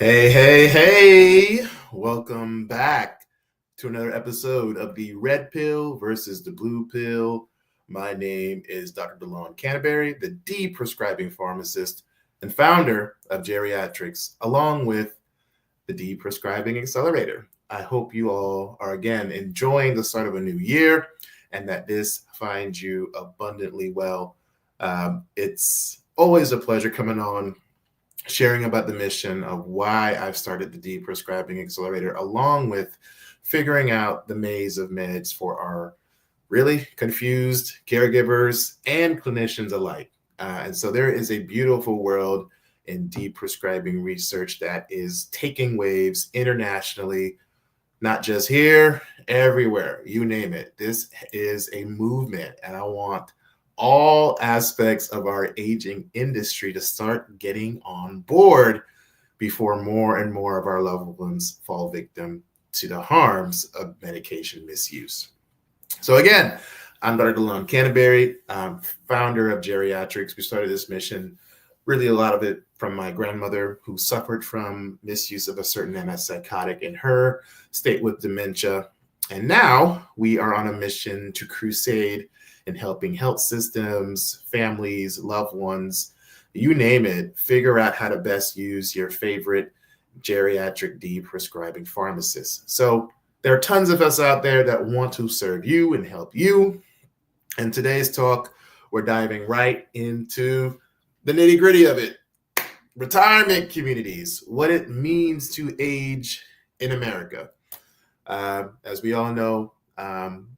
Hey. Welcome back to another episode of the Red Pill versus the Blue Pill. My name is Dr. DeLon Canterbury, the Deprescribing Pharmacist and founder of GeriatRx, along with the Deprescribing Accelerator. I hope you all are again enjoying the start of a new year and that this finds you abundantly well. It's always a pleasure coming on sharing about the mission of why I've started the Deprescribing Accelerator, along with figuring out the maze of meds for our really confused caregivers and clinicians alike. And so there is a beautiful world in deprescribing research that is taking waves internationally, not just here, everywhere, you name it. This is a movement, and I want all aspects of our aging industry to start getting on board before more and more of our loved ones fall victim to the harms of medication misuse. So again, I'm Dr. DeLon Canterbury, founder of GeriatRx. We started this mission, really a lot of it from my grandmother, who suffered from misuse of a certain antipsychotic in her state with dementia. And now we are on a mission to crusade in helping health systems, families, loved ones, you name it, figure out how to best use your favorite geriatric deprescribing pharmacist. So there are tons of us out there that want to serve you and help you. And today's talk, we're diving right into the nitty-gritty of it. Retirement communities, what it means to age in America. As we all know,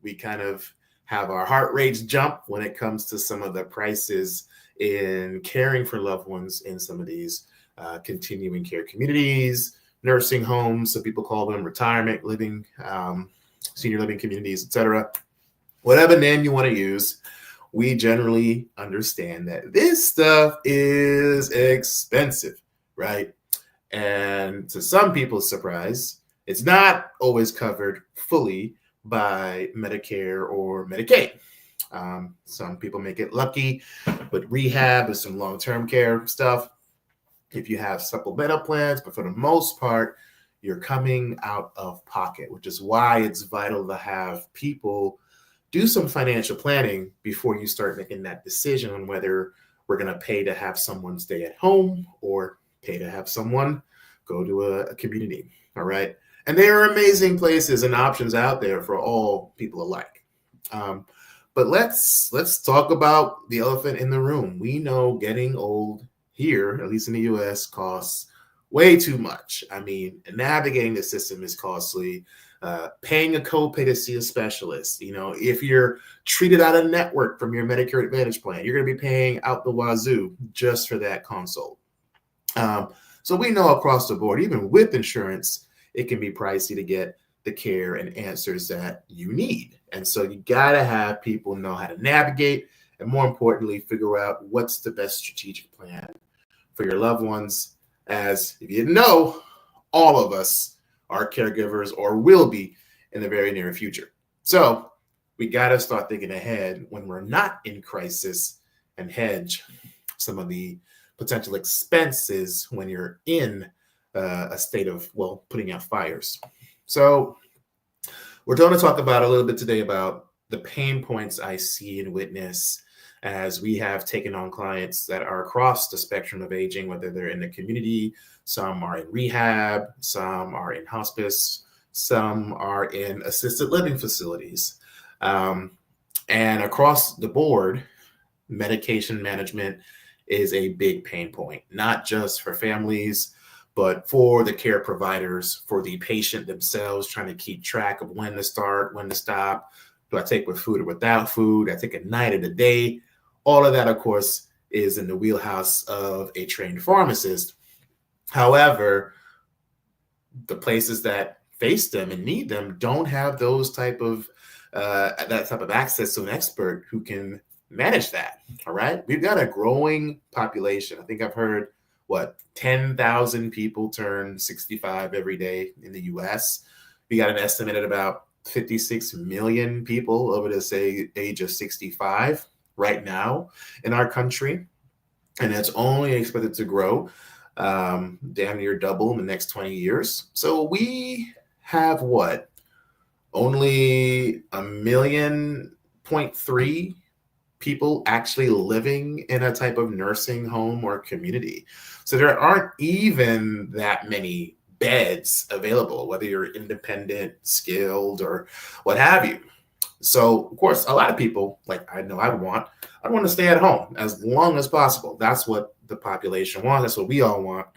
we kind of have our heart rates jump when it comes to some of the prices in caring for loved ones in some of these continuing care communities, nursing homes, some people call them retirement living, senior living communities, etc. Whatever name you want to use, we generally understand that this stuff is expensive, right? And to some people's surprise, it's not always covered fully by Medicare or Medicaid. Some people may get lucky with rehab and some long-term care stuff if you have supplemental plans, but for the most part, you're coming out of pocket, which is why it's vital to have people do some financial planning before you start making that decision on whether we're going to pay to have someone stay at home or pay to have someone go to a community. All right. And there are amazing places and options out there for all people alike. But let's talk about the elephant in the room. We know getting old here, at least in the US, costs way too much. I mean, navigating the system is costly. Paying a copay to see a specialist. You know, if you're treated out of network from your Medicare Advantage plan, you're going to be paying out the wazoo just for that consult. So we know across the board, even with insurance, it can be pricey to get the care and answers that you need. And so you got to have people know how to navigate and, more importantly, figure out what's the best strategic plan for your loved ones. As if you didn't know, all of us are caregivers or will be in the very near future. So we got to start thinking ahead when we're not in crisis and hedge some of the potential expenses when you're in a state of, well, putting out fires. So we're going to talk about a little bit today about the pain points I see and witness as we have taken on clients that are across the spectrum of aging, whether they're in the community, some are in rehab, some are in hospice, some are in assisted living facilities. And across the board, medication management is a big pain point, not just for families, but for the care providers, for the patient themselves, trying to keep track of when to start, when to stop. Do I take with food or without food? I take a night and a day. All of that, of course, is in the wheelhouse of a trained pharmacist. However, the places that face them and need them don't have those type of access to an expert who can manage that. All right. We've got a growing population. I think I've heard 10,000 people turn 65 every day in the US. We got an estimated about 56 million people over the age of 65 right now in our country. And it's only expected to grow. damn near double in the next 20 years. So we have what? Only 1.3 million people actually living in a type of nursing home or community. So there aren't even that many beds available, whether you're independent, skilled, or what have you. So, of course, a lot of people, like I know I want to stay at home as long as possible. That's what the population wants. That's what we all want.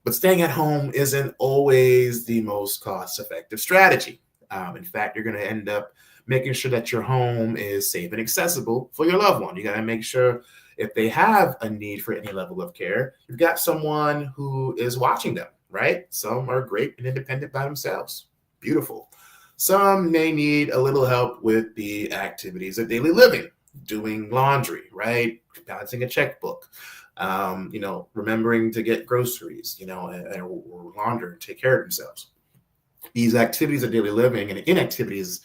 But staying at home isn't always the most cost-effective strategy. In fact, you're going to end up making sure that your home is safe and accessible for your loved one. You got to make sure if they have a need for any level of care, you've got someone who is watching them, right? Some are great and independent by themselves. Beautiful. Some may need a little help with the activities of daily living, doing laundry, right? Balancing a checkbook, remembering to get groceries, or launder, take care of themselves. These activities of daily living and inactivities,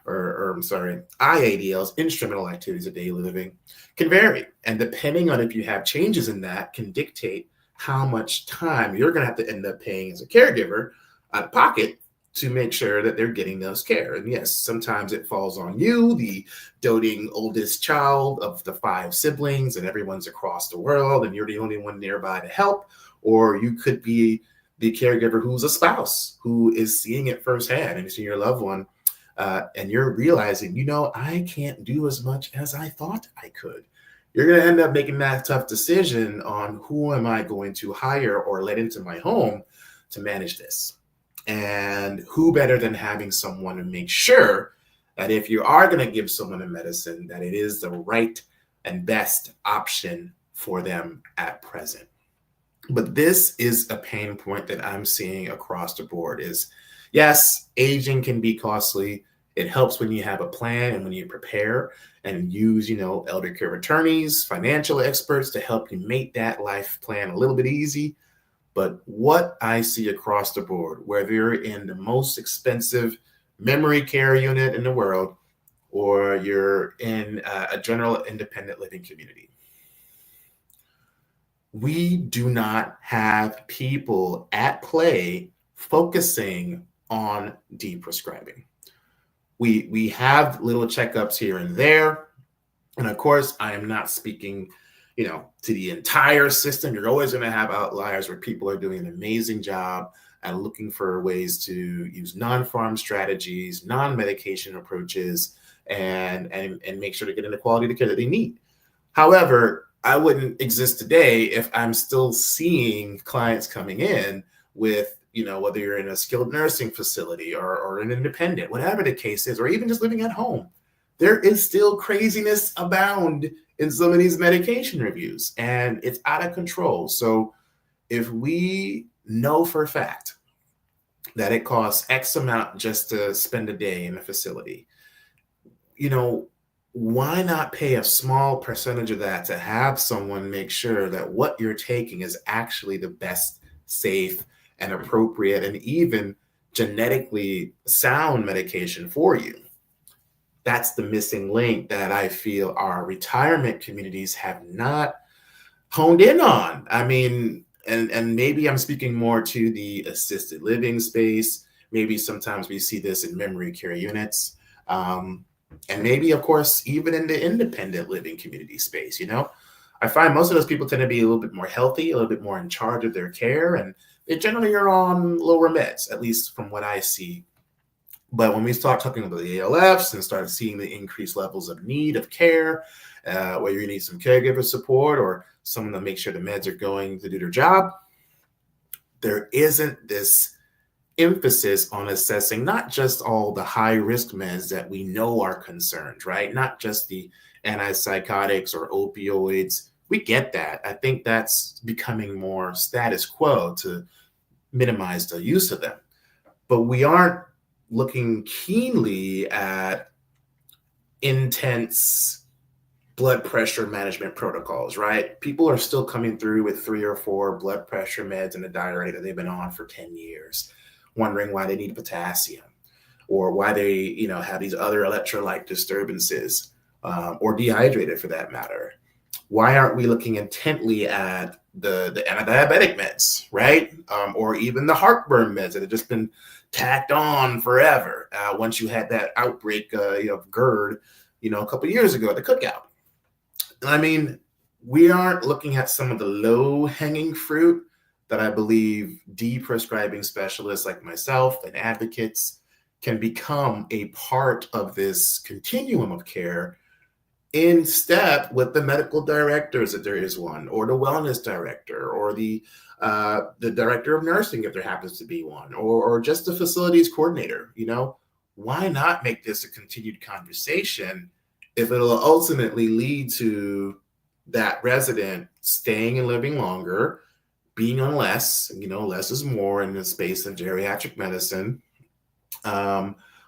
IADLs, instrumental activities of daily living, can vary. And depending on if you have changes in that, can dictate how much time you're going to have to end up paying as a caregiver out of pocket to make sure that they're getting those care. And yes, sometimes it falls on you, the doting oldest child of the 5 siblings, and everyone's across the world, and you're the only one nearby to help. Or you could be the caregiver who's a spouse who is seeing it firsthand and seeing your loved one, and you're realizing, I can't do as much as I thought I could. You're going to end up making that tough decision on who am I going to hire or let into my home to manage this. And who better than having someone to make sure that if you are going to give someone a medicine, that it is the right and best option for them at present. But this is a pain point that I'm seeing across the board is, yes, aging can be costly. It helps when you have a plan and when you prepare and use, elder care attorneys, financial experts to help you make that life plan a little bit easy. But what I see across the board, whether you're in the most expensive memory care unit in the world, or you're in a general independent living community, we do not have people at play focusing on deprescribing. We have little checkups here and there. And of course, I am not speaking to the entire system. You're always going to have outliers where people are doing an amazing job at looking for ways to use non-pharm strategies, non-medication approaches, and make sure to get in the quality of the care that they need. However, I wouldn't exist today if I'm still seeing clients coming in with, whether you're in a skilled nursing facility or an independent, whatever the case is, or even just living at home. There is still craziness abound in some of these medication reviews, and it's out of control. So if we know for a fact that it costs X amount just to spend a day in a facility, why not pay a small percentage of that to have someone make sure that what you're taking is actually the best, safe, and appropriate, and even genetically sound medication for you? That's the missing link that I feel our retirement communities have not honed in on. I mean, and maybe I'm speaking more to the assisted living space. Maybe sometimes we see this in memory care units. And maybe, of course, even in the independent living community space, I find most of those people tend to be a little bit more healthy, a little bit more in charge of their care, and they generally are on lower meds, at least from what I see. But when we start talking about the ALFs and start seeing the increased levels of need of care, where you need some caregiver support or someone to make sure the meds are going to do their job, there isn't this emphasis on assessing not just all the high risk meds that we know are concerned, right? Not just the antipsychotics or opioids. We get that. I think that's becoming more status quo to minimize the use of them. But we aren't looking keenly at intense blood pressure management protocols, right? People are still coming through with 3 or 4 blood pressure meds and a diuretic that they've been on for 10 years, wondering why they need potassium or why they, have these other electrolyte disturbances, or dehydrated for that matter. Why aren't we looking intently at the antidiabetic meds, right? Or even the heartburn meds that have just been tacked on forever. Once you had that outbreak of GERD, a couple of years ago at the cookout. I mean, we aren't looking at some of the low-hanging fruit that I believe deprescribing specialists like myself and advocates can become a part of this continuum of care in step with the medical directors, if there is one, or the wellness director, or the director of nursing, if there happens to be one, or just the facilities coordinator. Why not make this a continued conversation if it'll ultimately lead to that resident staying and living longer, being on less, less is more in the space of geriatric medicine,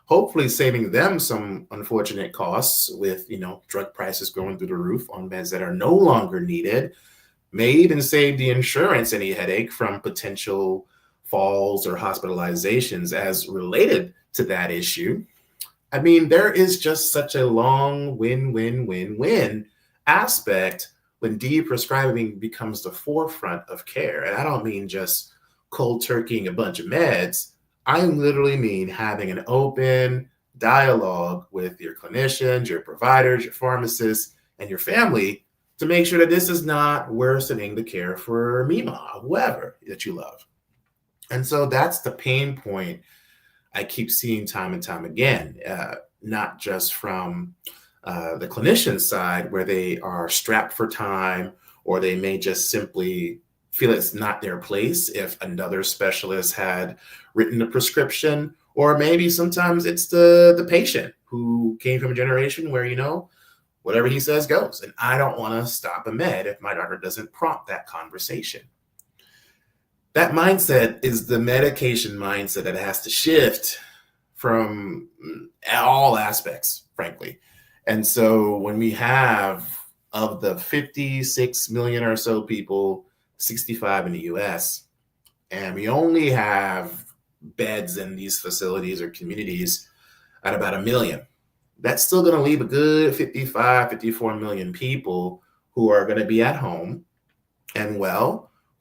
hopefully saving them some unfortunate costs with, drug prices going through the roof on meds that are no longer needed, may even save the insurance any headache from potential falls or hospitalizations as related to that issue. I mean, there is just such a long win-win-win-win aspect when deprescribing becomes the forefront of care. And I don't mean just cold turkeying a bunch of meds. I literally mean having an open dialogue with your clinicians, your providers, your pharmacists, and your family to make sure that this is not worsening the care for Mima, whoever that you love. And so that's the pain point I keep seeing time and time again, not just from the clinician side where they are strapped for time, or they may just simply feel it's not their place if another specialist had written a prescription, or maybe sometimes it's the patient who came from a generation where, whatever he says goes. And I don't want to stop a med if my doctor doesn't prompt that conversation. That mindset is the medication mindset that has to shift from all aspects, frankly. And so when we have, of the 56 million or so people, 65 in the US, and we only have beds in these facilities or communities at about 1 million, that's still going to leave a good 55, 54 million people who are going to be at home and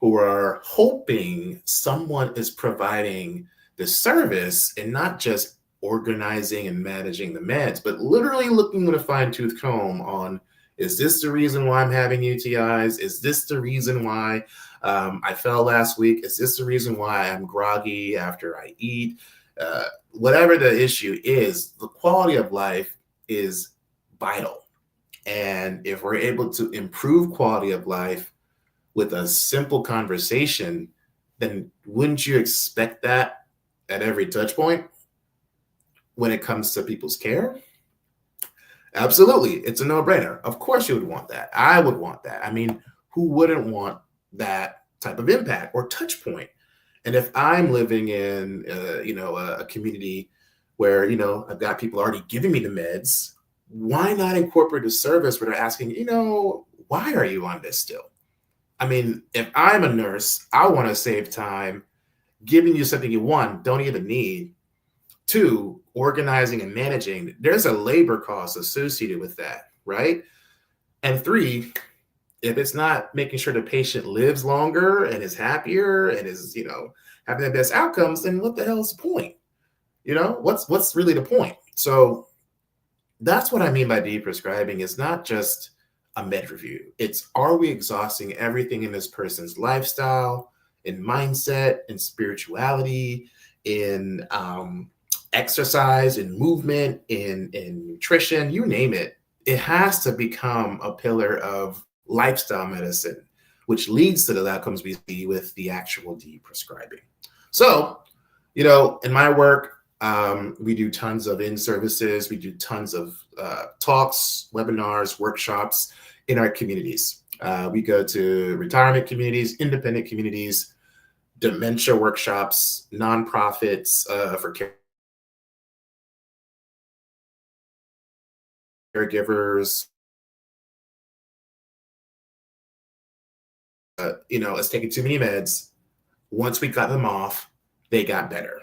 who are hoping someone is providing the service and not just organizing and managing the meds, but literally looking with a fine-tooth comb on, is this the reason why I'm having UTIs? Is this the reason why I fell last week? Is this the reason why I'm groggy after I eat? Whatever the issue is, the quality of life is vital. And if we're able to improve quality of life with a simple conversation, then wouldn't you expect that at every touch point when it comes to people's care? Absolutely. It's a no-brainer. Of course you would want that. I would want that. I mean, who wouldn't want that type of impact or touch point? And if I'm living in, a community where, I've got people already giving me the meds, why not incorporate a service where they're asking, why are you on this still? I mean, if I'm a nurse, I want to save time giving you something you, one, don't even need. Two, organizing and managing. There's a labor cost associated with that, right? And three, if it's not making sure the patient lives longer and is happier and is, having the best outcomes, then what the hell is the point? What's really the point? So that's what I mean by deprescribing. Is not just a med review. It's, are we exhausting everything in this person's lifestyle, in mindset, in spirituality, in exercise, in movement, in nutrition, you name it. It has to become a pillar of lifestyle medicine, which leads to the outcomes we see with the actual deprescribing. So, in my work, we do tons of in-services. We do tons of talks, webinars, workshops in our communities. We go to retirement communities, independent communities, dementia workshops, nonprofits for caregivers. It's taking too many meds. Once we got them off, they got better.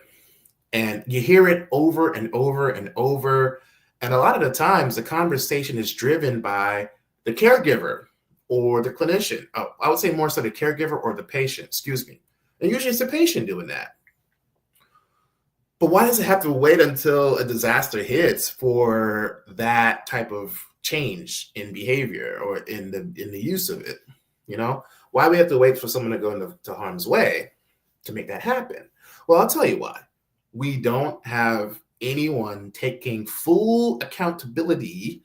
And you hear it over and over and over. And a lot of the times the conversation is driven by the caregiver or the clinician. Oh, I would say more so the caregiver or the patient, excuse me. And usually it's the patient doing that. But why does it have to wait until a disaster hits for that type of change in behavior or in the use of it? You know, why we have to wait for someone to go into harm's way to make that happen? Well, I'll tell you why. We don't have anyone taking full accountability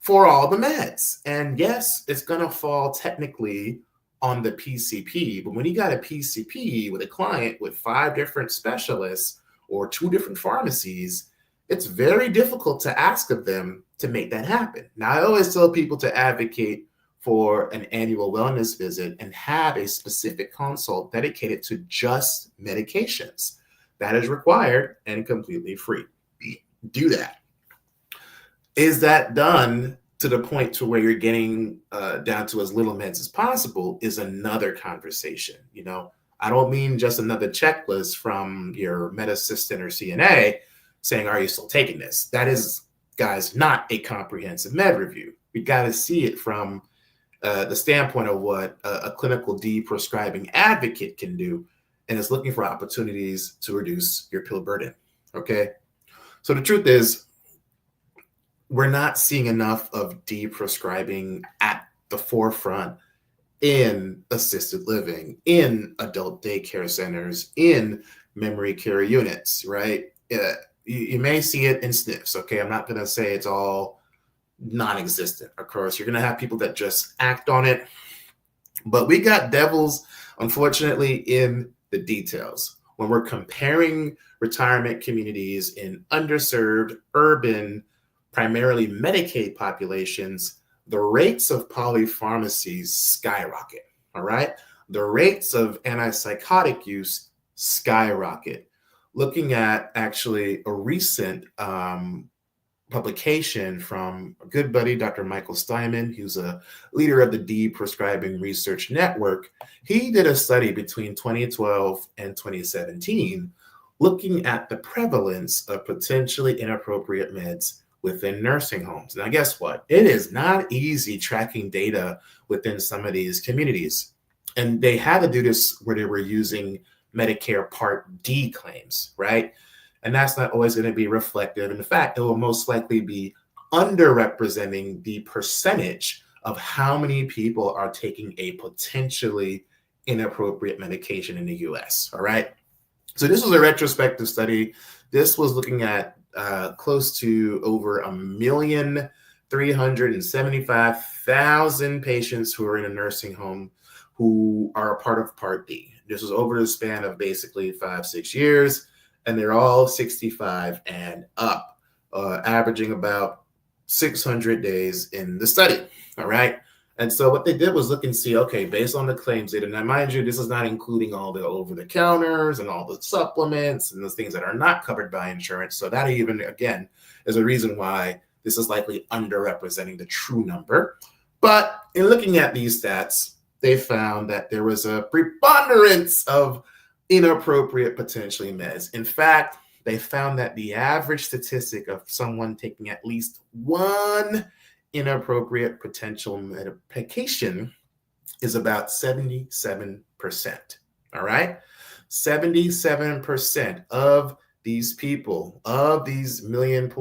for all the meds. And yes, it's going to fall technically on the PCP, but when you got a PCP with a client with 5 different specialists or 2 different pharmacies, it's very difficult to ask of them to make that happen. Now, I always tell people to advocate for an annual wellness visit and have a specific consult dedicated to just medications. That is required and completely free. Do that. Is that done to the point to where you're getting down to as little meds as possible is another conversation. You know, I don't mean just another checklist from your med assistant or CNA saying, are you still taking this? That is, guys, not a comprehensive med review. We got to see it from the standpoint of what a clinical deprescribing advocate can do, and is looking for opportunities to reduce your pill burden. Okay. So the truth is, we're not seeing enough of deprescribing at the forefront in assisted living, in adult daycare centers, in memory care units, right? You may see it in SNFs. Okay. I'm not going to say it's all non-existent. Of course, you're going to have people that just act on it, but we got devils, unfortunately, in the details. When we're comparing retirement communities in underserved, urban, primarily Medicaid populations, the rates of polypharmacies skyrocket, all right? The rates of antipsychotic use skyrocket. Looking at actually a recent publication from a good buddy, Dr. Michael Steinman, who's a leader of the Deprescribing Research Network. He did a study between 2012 and 2017 looking at the prevalence of potentially inappropriate meds within nursing homes. Now, guess what? It is not easy tracking data within some of these communities. And they had to do this where they were using Medicare Part D claims, right? And that's not always going to be reflective. In fact, it will most likely be underrepresenting the percentage of how many people are taking a potentially inappropriate medication in the US, all right? So this was a retrospective study. This was looking at close to over 1,375,000 patients who are in a nursing home who are a part of Part D. This was over the span of basically 5-6 years. And they're all 65 and up, averaging about 600 days in the study, all right? And so what they did was look and see, okay, based on the claims data, now mind you, this is not including all the over-the-counters and all the supplements and those things that are not covered by insurance. So that even, again, is a reason why this is likely underrepresenting the true number. But in looking at these stats, they found that there was a preponderance of inappropriate potentially meds. In fact, they found that the average statistic of someone taking at least one inappropriate potential medication is about 77%. All right? 77% of these people, of these 1.3 million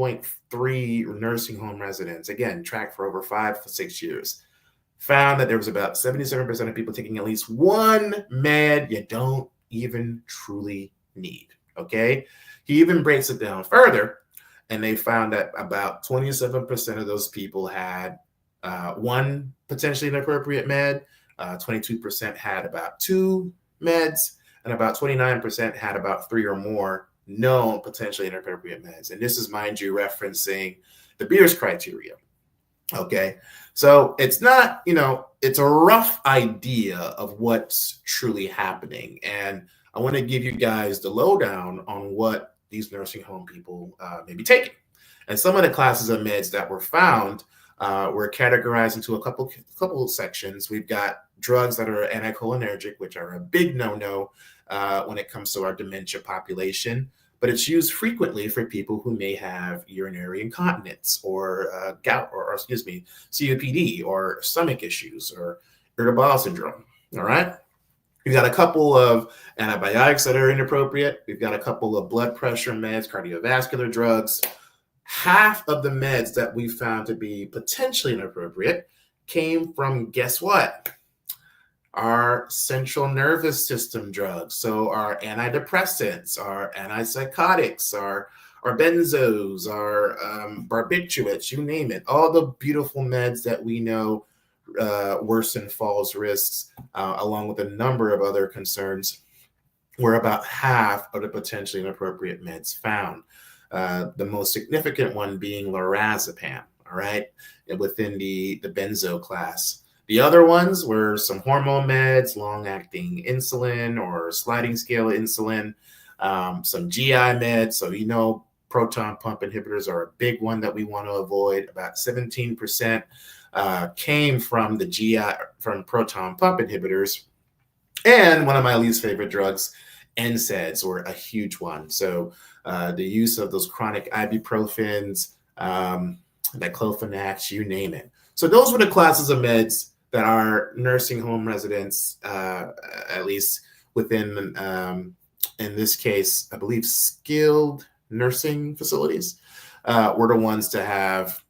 nursing home residents, again, tracked for over 5-6 years, found that there was about 77% of people taking at least one med you don't even truly need, okay? He even breaks it down further, and they found that about 27% of those people had one potentially inappropriate med, 22% had about 2 meds, and about 29% had about 3 or more known potentially inappropriate meds. And this is, mind you, referencing the Beers criteria. Okay, so it's not, it's a rough idea of what's truly happening. And I want to give you guys the lowdown on what these nursing home people may be taking. And some of the classes of meds that were found were categorized into a couple of sections. We've got drugs that are anticholinergic, which are a big no-no when it comes to our dementia population. but it's used frequently for people who may have urinary incontinence or gout or excuse me, COPD or stomach issues or irritable bowel syndrome. All right. We've got a couple of antibiotics that are inappropriate. We've got a couple of blood pressure meds, cardiovascular drugs. Half of the meds that we found to be potentially inappropriate came from, guess what? Our central nervous system drugs. So our antidepressants, our antipsychotics, our benzos, our barbiturates, you name it. All the beautiful meds that we know worsen falls risks, along with a number of other concerns, were about half of the potentially inappropriate meds found. The most significant one being lorazepam, all right, within the benzo class. The other ones were some hormone meds, long-acting insulin or sliding scale insulin, some GI meds. So, proton pump inhibitors are a big one that we want to avoid. About 17% came from the GI, from proton pump inhibitors. And one of my least favorite drugs, NSAIDs, were a huge one. So the use of those chronic ibuprofens, diclofenac, you name it. So those were the classes of meds that our nursing home residents, at least within, in this case, I believe skilled nursing facilities, were the ones to have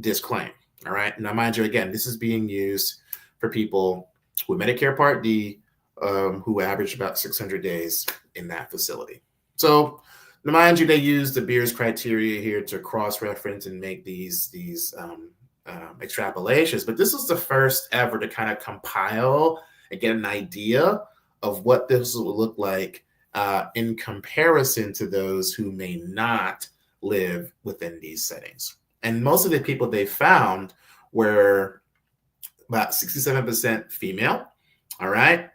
disclaimed. All right. Now, mind you, again, this is being used for people with Medicare Part D, who average about 600 days in that facility. So, now mind you, they use the Beers criteria here to cross-reference and make these extrapolations. But this was the first ever to kind of compile and get an idea of what this would look like in comparison to those who may not live within these settings. And most of the people they found were about 67% female. All right.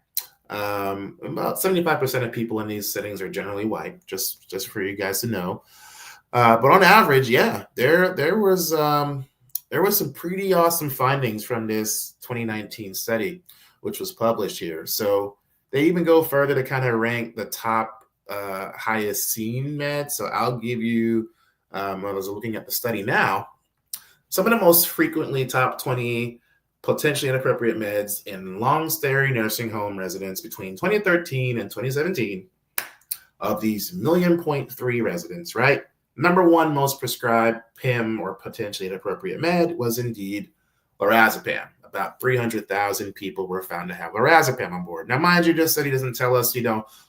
About 75% of people in these settings are generally white, just for you guys to know. But on average, yeah, there was some pretty awesome findings from this 2019 study, which was published here. So they even go further to kind of rank the top highest seen meds. So I'll give you, I was looking at the study now, some of the most frequently top 20 potentially inappropriate meds in long-stay nursing home residents between 2013 and 2017 of these 1.3 million residents, right? Number one most prescribed PIM or potentially inappropriate med was indeed lorazepam. About 300,000 people were found to have lorazepam on board. Now, mind you, this study doesn't tell us,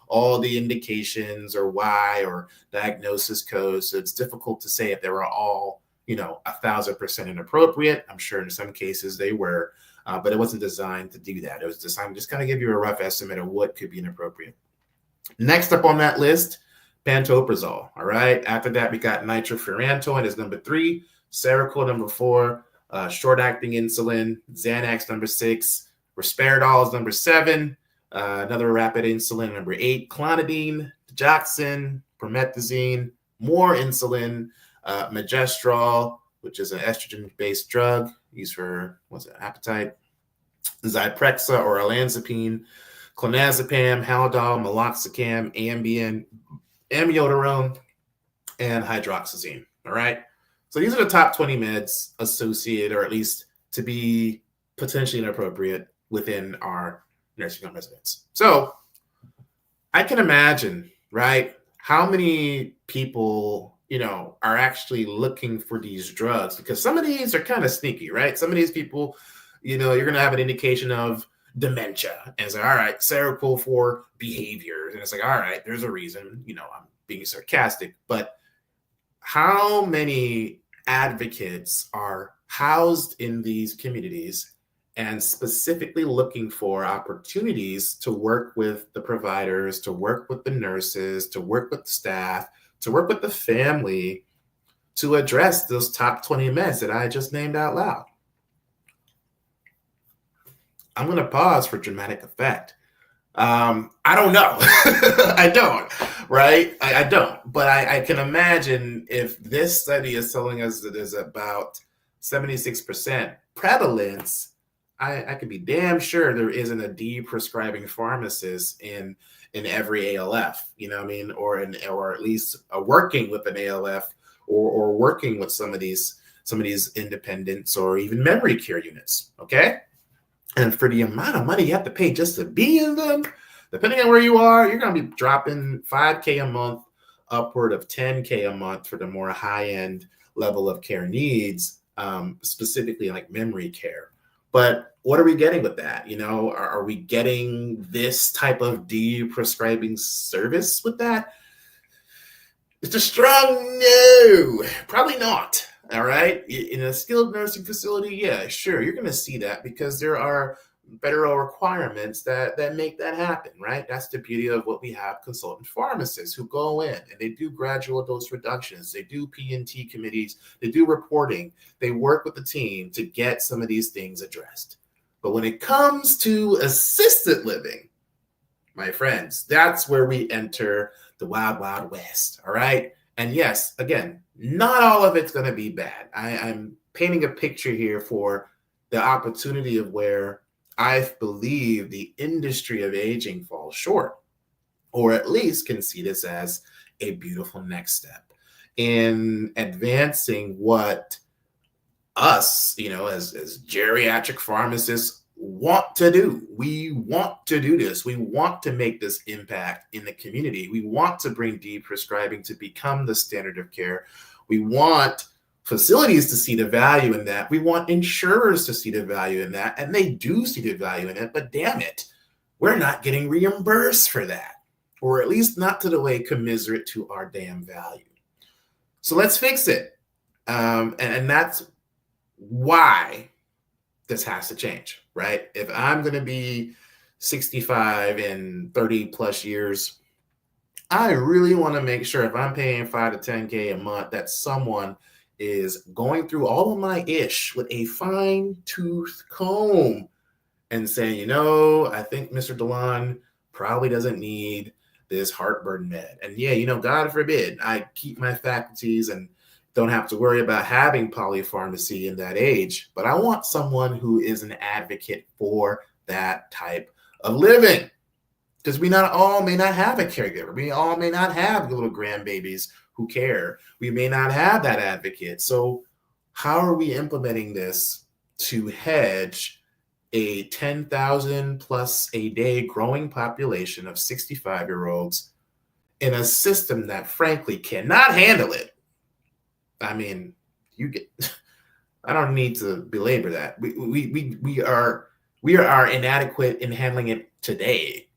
all the indications or why or diagnosis codes. So it's difficult to say if they were all 1,000% inappropriate. I'm sure in some cases they were, but it wasn't designed to do that. It was designed to just kind of give you a rough estimate of what could be inappropriate. Next up on that list, pantoprazole. All right. After that, we got nitrofurantoin as number 3, Seroquel number 4, short-acting insulin, Xanax number 6, risperidol is number 7, another rapid insulin number 8, clonidine, digoxin, promethazine, more insulin, Magestrol, which is an estrogen-based drug used for, appetite, Zyprexa or olanzapine, clonazepam, Haldol, meloxicam, Ambien, amiodarone, and hydroxyzine. All right. So these are the top 20 meds associated, or at least to be potentially inappropriate within our nursing home residents. So I can imagine, right, how many people are actually looking for these drugs, because some of these are kind of sneaky, right? Some of these people, you're going to have an indication of dementia. And it's like, all right, Seroquel for behavior. And it's like, all right, there's a reason, I'm being sarcastic, but how many advocates are housed in these communities and specifically looking for opportunities to work with the providers, to work with the nurses, to work with the staff, to work with the family to address those top 20 meds that I just named out loud? I'm going to pause for dramatic effect. I don't know. I don't, right? I don't. But I can imagine if this study is telling us that there's about 76% prevalence I could be damn sure there isn't a deprescribing pharmacist in every ALF, you know what I mean, or at least working with an ALF or working with some of these independents or even memory care units. Okay, and for the amount of money you have to pay just to be in them, depending on where you are, you're going to be dropping $5K a month, upward of $10K a month for the more high end level of care needs, specifically like memory care. But what are we getting with that? You know, are we getting this type of de-prescribing service with that? It's a strong no. Probably not. All right. In a skilled nursing facility, yeah, sure, you're going to see that because there are federal requirements that make that happen, right? That's the beauty of what we have consultant pharmacists who go in and they do gradual dose reductions, they do P&T committees, they do reporting, they work with the team to get some of these things addressed. But when it comes to assisted living, my friends, that's where we enter the wild, wild west. All right. And yes, again, not all of it's going to be bad. I'm painting a picture here for the opportunity of where I believe the industry of aging falls short, or at least can see this as a beautiful next step in advancing what us, you know, as geriatric pharmacists want to do. We want to do this. We want to make this impact in the community. We want to bring de-prescribing to become the standard of care. We want facilities to see the value in that. We want insurers to see the value in that, and they do see the value in it, but damn it, we're not getting reimbursed for that, or at least not to the way commiserate to our damn value. So let's fix it. And that's why this has to change, right? If I'm going to be 65 in 30 plus years, I really want to make sure if I'm paying 5 to 10K a month, that someone is going through all of my ish with a fine tooth comb and saying, you know, I think Mr. DeLon probably doesn't need this heartburn med. And yeah, you know, God forbid I keep my faculties and don't have to worry about having polypharmacy in that age, but I want someone who is an advocate for that type of living. Because we not all may not have a caregiver. We all may not have little grandbabies who care. We may not have that advocate. So how are we implementing this to hedge a 10,000 plus a day growing population of 65-year-olds in a system that frankly cannot handle it? I mean, I don't need to belabor that. We are inadequate in handling it today.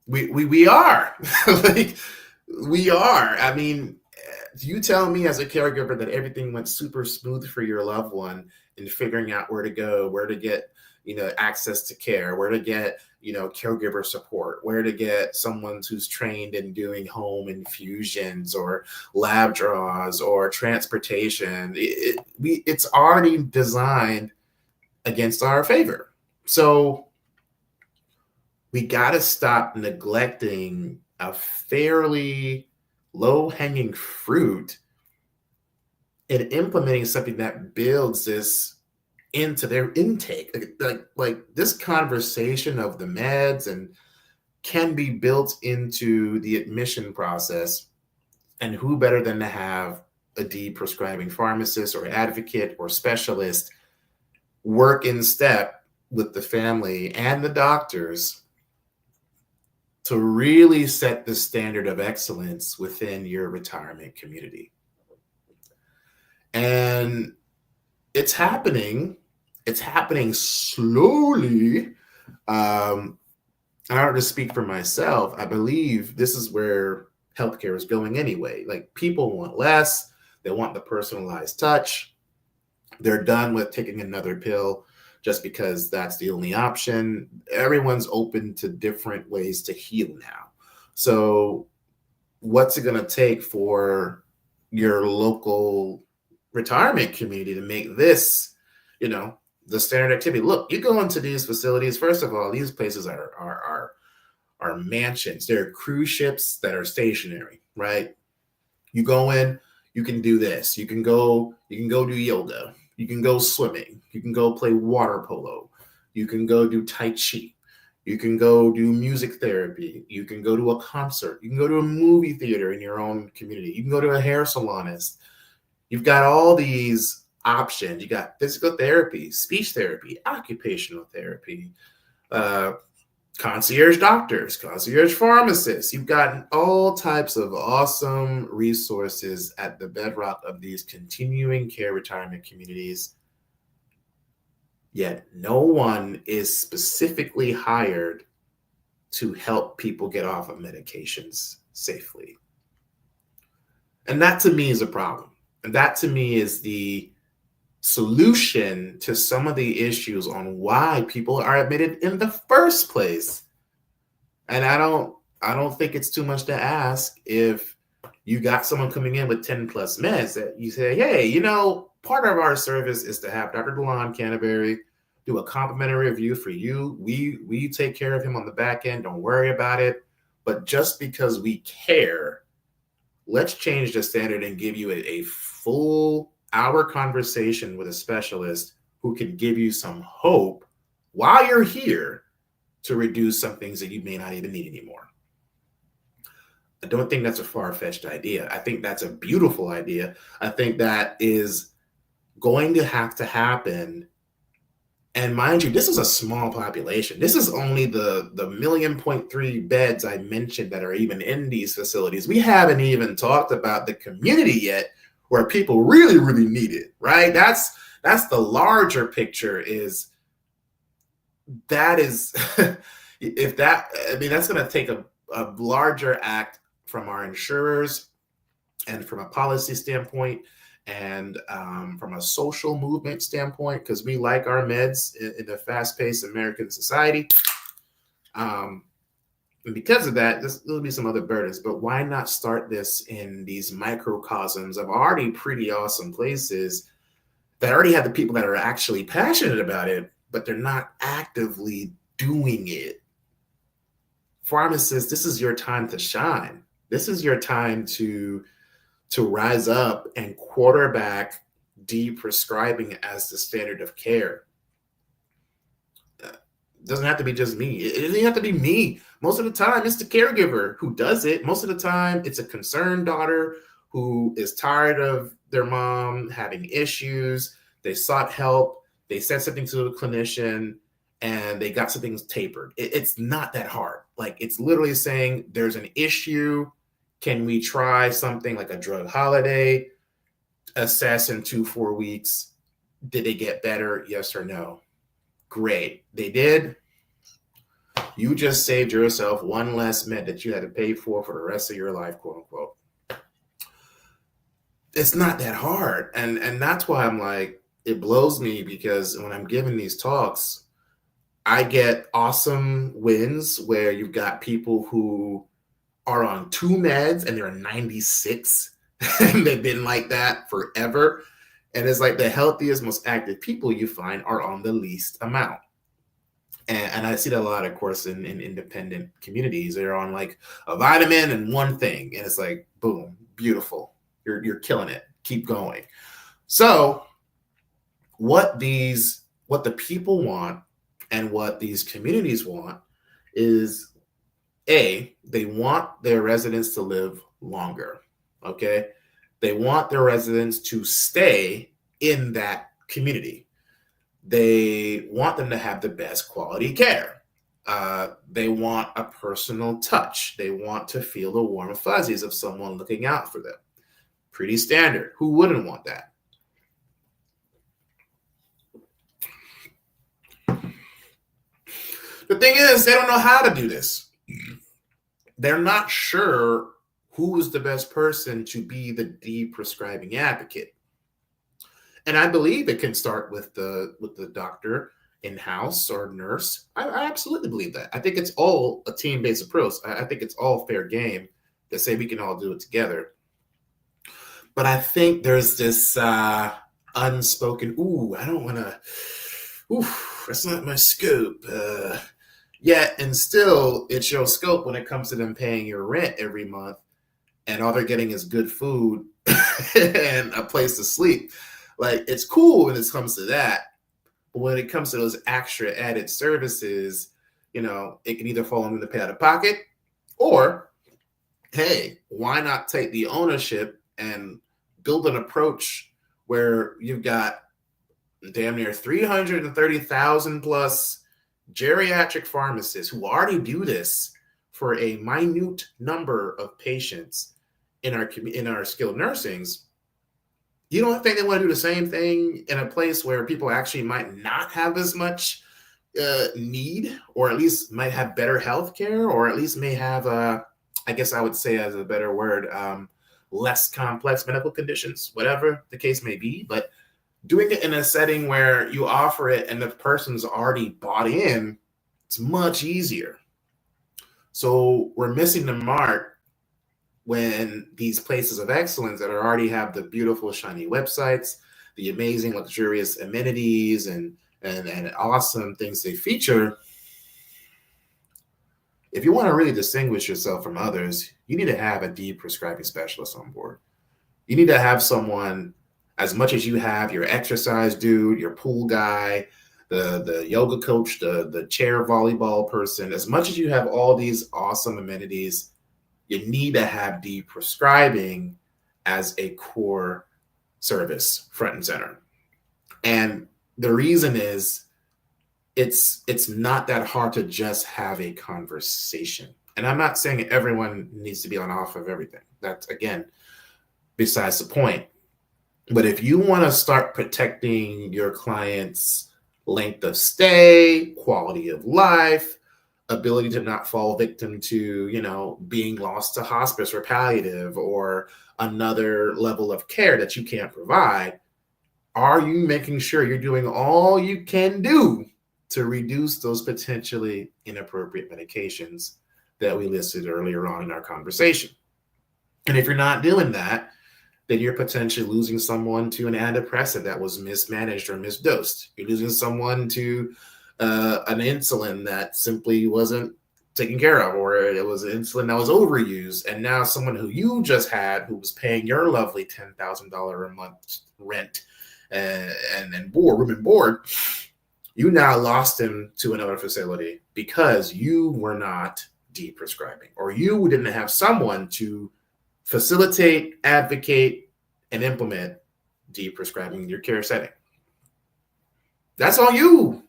We are. Like, we are. I mean, you tell me as a caregiver that everything went super smooth for your loved one in figuring out where to go, where to get, you know, access to care, where to get, you know, caregiver support, where to get someone who's trained in doing home infusions or lab draws or transportation. It's already designed against our favor. So we got to stop neglecting a fairly low-hanging fruit and implementing something that builds this into their intake. Like this conversation of the meds and can be built into the admission process. And who better than to have a de-prescribing pharmacist or advocate or specialist work in step with the family and the doctors to really set the standard of excellence within your retirement community. And it's happening. It's happening slowly. I don't just speak for myself. I believe this is where healthcare is going anyway. Like, people want less. They want the personalized touch. They're done with taking another pill just because that's the only option. Everyone's open to different ways to heal now. So what's it going to take for your local retirement community to make this, you know, the standard activity? Look, you go into these facilities, first of all, these places are mansions. They're cruise ships that are stationary, right? You go in, you can do this. You can go do yoga. You can go swimming. You can go play water polo. You can go do Tai Chi. You can go do music therapy. You can go to a concert. You can go to a movie theater in your own community. You can go to a hair salonist. You've got all these options. You got physical therapy, speech therapy, occupational therapy, concierge doctors, concierge pharmacists. You've got all types of awesome resources at the bedrock of these continuing care retirement communities. Yet no one is specifically hired to help people get off of medications safely. And that to me is a problem. And that to me is the solution to some of the issues on why people are admitted in the first place. And I don't think it's too much to ask if you got someone coming in with 10 plus meds that you say, hey, you know, part of our service is to have Dr. DeLon Canterbury do a complimentary review for you. We take care of him on the back end. Don't worry about it. But just because we care, let's change the standard and give you a full hour conversation with a specialist who can give you some hope while you're here to reduce some things that you may not even need anymore. I don't think that's a far-fetched idea. I think that's a beautiful idea. I think that is going to have to happen. And mind you, this is a small population. This is only the 1.3 million beds I mentioned that are even in these facilities. We haven't even talked about the community yet where people really, really need it, right? That's the larger picture is that is, if that, I mean, that's going to take a larger act from our insurers and from a policy standpoint and from a social movement standpoint, because we like our meds in a fast-paced American society. And because of that, there'll be some other burdens, but why not start this in these microcosms of already pretty awesome places that already have the people that are actually passionate about it, but they're not actively doing it. Pharmacists, this is your time to shine. This is your time to rise up and quarterback deprescribing as the standard of care. It doesn't have to be just me. It doesn't have to be me. Most of the time, it's the caregiver who does it. Most of the time, it's a concerned daughter who is tired of their mom having issues. They sought help. They said something to the clinician, and they got something tapered. It's not that hard. Like, it's literally saying there's an issue. Can we try something like a drug holiday? Assess in 2-4 weeks. Did they get better? Yes or no? Great. They did. You just saved yourself one less med that you had to pay for the rest of your life, quote unquote. It's not that hard. And that's why I'm like, it blows me, because when I'm giving these talks, I get awesome wins where you've got people who are on 2 meds and they're 96 and they've been like that forever. And it's like the healthiest, most active people you find are on the least amount. And I see that a lot, of course, in independent communities. They're on like a vitamin and one thing. And it's like, boom, beautiful. You're killing it. Keep going. So what the people want and what these communities want is, A, they want their residents to live longer, okay? They want their residents to stay in that community. They want them to have the best quality care. They want a personal touch. They want to feel the warm fuzzies of someone looking out for them. Pretty standard. Who wouldn't want that? The thing is, they don't know how to do this. They're not sure who is the best person to be the deprescribing advocate. And I believe it can start with the doctor in-house or nurse. I absolutely believe that. I think it's all a team-based approach. I think it's all fair game to say we can all do it together. But I think there's this unspoken, I don't want to, that's not my scope. Yet and still, it's your scope when it comes to them paying your rent every month, and all they're getting is good food and a place to sleep. Like, it's cool when it comes to that. But when it comes to those extra added services, it can either fall under the pay out of pocket, or, hey, why not take the ownership and build an approach where you've got damn near 330,000 plus geriatric pharmacists who already do this for a minute number of patients in our skilled nursings. You don't think they want to do the same thing in a place where people actually might not have as much need, or at least might have better health care, or at least may have, I guess I would say as a better word, less complex medical conditions, whatever the case may be. But doing it in a setting where you offer it and the person's already bought in, it's much easier. So we're missing the mark when these places of excellence that already have the beautiful, shiny websites, the amazing, luxurious amenities, and awesome things they feature. If you want to really distinguish yourself from others, you need to have a Deprescribing specialist on board. You need to have someone, as much as you have your exercise dude, your pool guy, the yoga coach, the chair volleyball person, as much as you have all these awesome amenities, you need to have Deprescribing as a core service front and center. And the reason is it's not that hard to just have a conversation. And I'm not saying everyone needs to be on off of everything. That's, again, besides the point. But if you want to start protecting your client's length of stay, quality of life, ability to not fall victim to, being lost to hospice or palliative or another level of care that you can't provide, are you making sure you're doing all you can do to reduce those potentially inappropriate medications that we listed earlier on in our conversation? And if you're not doing that, then you're potentially losing someone to an antidepressant that was mismanaged or misdosed. You're losing someone to an insulin that simply wasn't taken care of, or it was an insulin that was overused. And now someone who you just had, who was paying your lovely $10,000 a month rent and room and board, you now lost him to another facility because you were not Deprescribing, or you didn't have someone to facilitate, advocate, and implement Deprescribing in your care setting. That's on you.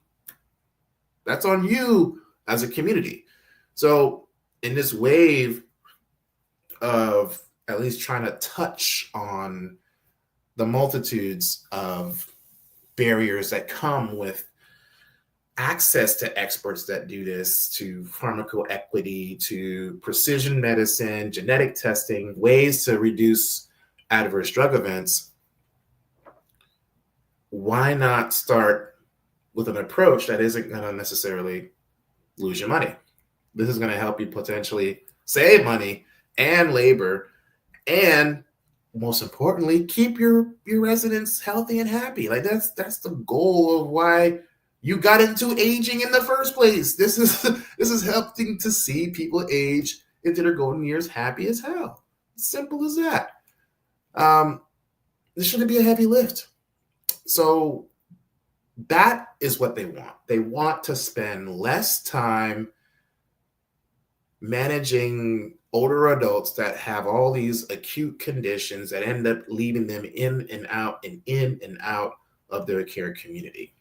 That's on you as a community. So in this wave of at least trying to touch on the multitudes of barriers that come with access to experts that do this, to pharmacoequity, to precision medicine, genetic testing, ways to reduce adverse drug events, why not start with an approach that isn't going to necessarily lose your money? This is going to help you potentially save money and labor, and most importantly, keep your residents healthy and happy. Like that's the goal of why you got into aging in the first place. This is helping to see people age into their golden years happy as hell. Simple as that. This shouldn't be a heavy lift. So that is what they want. They want to spend less time managing older adults that have all these acute conditions that end up leaving them in and out of their care community.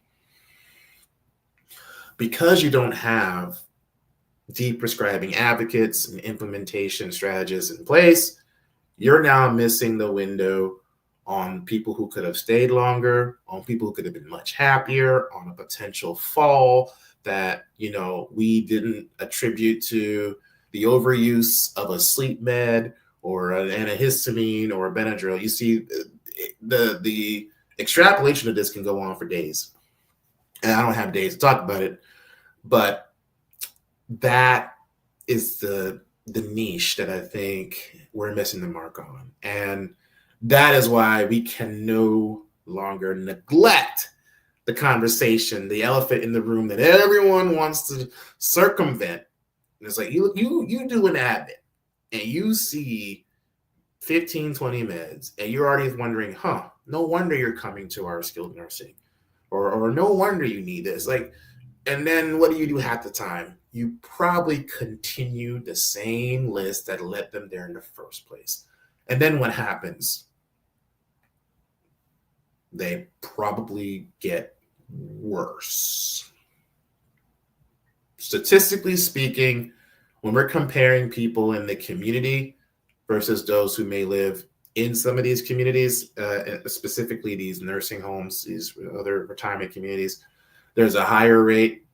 Because you don't have Deprescribing advocates and implementation strategists in place, you're now missing the window on people who could have stayed longer, on people who could have been much happier, on a potential fall that, we didn't attribute to the overuse of a sleep med or an antihistamine or a Benadryl. You see, the extrapolation of this can go on for days. And I don't have days to talk about it, but that is the niche that I think we're missing the mark on. And that is why we can no longer neglect the conversation, the elephant in the room that everyone wants to circumvent. And it's like, you do an admit and you see 15, 20 meds, and you're already wondering, no wonder you're coming to our skilled nursing, or no wonder you need this. Like, and then what do you do half the time? You probably continue the same list that led them there in the first place. And then what happens? They probably get worse. Statistically speaking, when we're comparing people in the community versus those who may live in some of these communities, specifically these nursing homes, these other retirement communities, there's a higher rate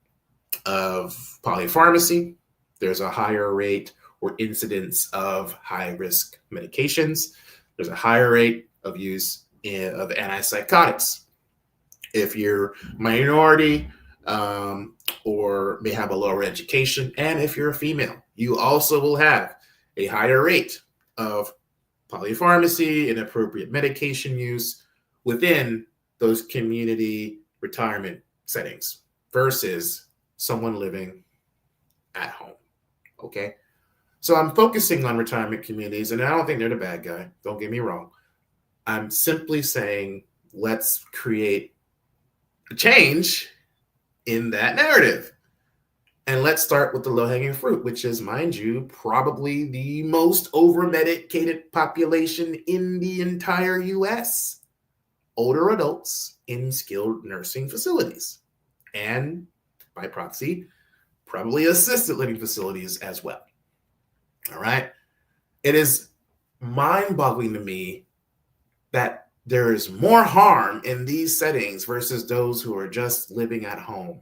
of polypharmacy. There's a higher rate or incidence of high-risk medications. There's a higher rate of use of antipsychotics. If you're minority or may have a lower education, and if you're a female, you also will have a higher rate of polypharmacy, inappropriate medication use within those community retirement settings versus someone living at home. Okay. So I'm focusing on retirement communities, and I don't think they're the bad guy. Don't get me wrong. I'm simply saying, let's create a change in that narrative. And let's start with the low-hanging fruit, which is, mind you, probably the most over-medicated population in the entire US. Older adults in skilled nursing facilities. And by proxy, probably assisted living facilities as well. All right. It is mind-boggling to me that there is more harm in these settings versus those who are just living at home.